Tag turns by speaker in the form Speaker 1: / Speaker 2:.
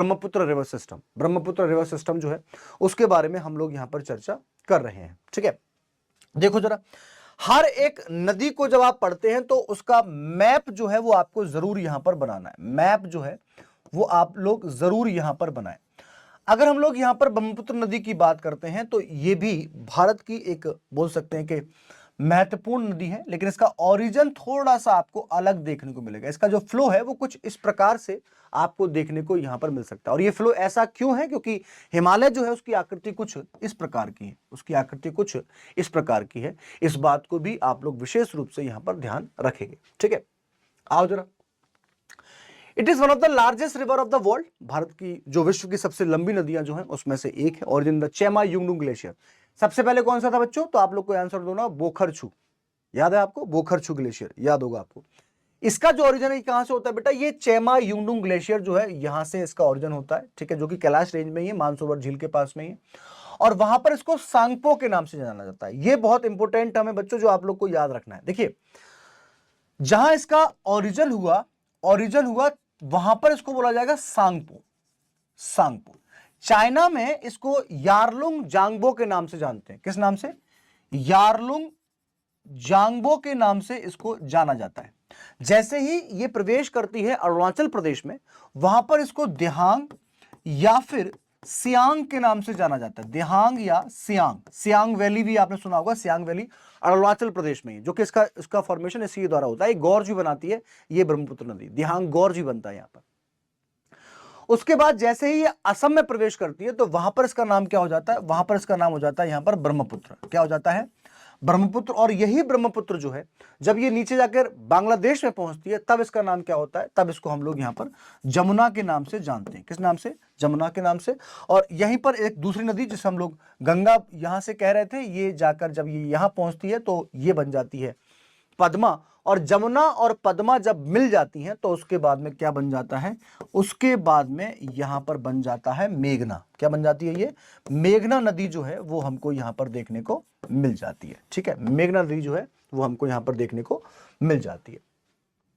Speaker 1: Brahmaputra river system, Brahmaputra river system जो है उसके बारे में हम लोग यहां पर चर्चा कर रहे हैं। ठीक है, देखो जरा, हर एक नदी को जब आप पढ़ते हैं तो उसका मैप जो है वो आपको जरूर यहां पर बनाना है, मैप जो है वो आप लोग जरूर यहां पर बनाएं। अगर हम लोग यहां पर ब्रह्मपुत्र नदी की बात करते हैं तो ये भी भारत की एक बोल सकते हैं कि महत्वपूर्ण नदी है, लेकिन इसका ओरिजिन थोड़ा सा आपको अलग देखने को मिलेगा। इसका जो फ्लो है वो कुछ इस प्रकार से आपको देखने को यहां पर मिल सकता है। और ये फ्लो ऐसा क्यों है? क्योंकि हिमालय जो है उसकी आकृति कुछ इस प्रकार की है, उसकी आकृति कुछ इस प्रकार की है। इस बात को भी आप लोग विशेष रूप से यहां पर ध्यान रखेंगे। ठीक है, आओ जरा। It is one of the largest river of the world, Bharat की जो विश्व की सबसे लंबी नदियां जो हैं उसमें से एक है। Origin the Chemayungdung glacier. सबसे पहले कौन सा था बच्चों? तो आप लोग को आंसर दो ना, बोखरछू। याद है आपको? बोखरछू ग्लेशियर याद होगा आपको। इसका जो ओरिजिन है कहां से होता है बेटा? ये चेमा युंगडुंग ग्लेशियर जो है यहां से इसका ओरिजिन होता है। ठीक है, जो कि कैलाश रेंज में ही है, मानसरोवर झील के पास में ही है। और वहां पर इसको सांगपो के नाम से जाना जाता है। ये बहुत इंपॉर्टेंट टर्म है बच्चों, जो आप लोग को याद रखना है। देखिए, जहां इसका ओरिजिन हुआ वहां पर इसको बोला जाएगा सांगपो, सांगपो। चाइना में इसको यारलुंग जांगबो के नाम से जानते हैं। किस नाम से? यारलुंग जांगबो के नाम से इसको जाना जाता है। जैसे ही ये प्रवेश करती है अरुणाचल प्रदेश में, वहां पर इसको दिहांग या फिर सियांग के नाम से जाना जाता है। दिहांग या सियांग। सियांग वैली भी आपने सुना होगा, सियांग वैली अरुणाचल प्रदेश में, जो कि इसका फॉर्मेशन इसी द्वारा होता है। गौर्ज भी बनाती है ये ब्रह्मपुत्र नदी, दिहांग गौर्ज भी बनता है यहां पर। उसके बाद जैसे ही ये असम में प्रवेश करती है तो वहां पर इसका नाम क्या हो जाता है? वहां पर इसका नाम हो जाता है यहां पर ब्रह्मपुत्र। क्या हो जाता है? ब्रह्मपुत्र। और यही ब्रह्मपुत्र जो है जब ये नीचे जाकर बांग्लादेश में पहुंचती है तब इसका नाम क्या होता है? तब इसको हम लोग यहां पर जमुना के नाम से जानते हैं। किस नाम से? जमुना के नाम से। और यहीं पर एक दूसरी नदी जिसे हम लोग गंगा यहां से कह रहे थे, ये जाकर जब ये यहां पहुंचती है तो ये बन जाती है पद्मा। और जमुना और पद्मा जब मिल जाती हैं तो उसके बाद में क्या बन जाता है? उसके बाद में यहां पर बन जाता है मेघना। क्या बन जाती है? ये मेघना नदी जो है वो हमको यहां पर देखने को मिल जाती है। ठीक है, मेघना नदी जो है वो हमको यहां पर देखने को मिल जाती है।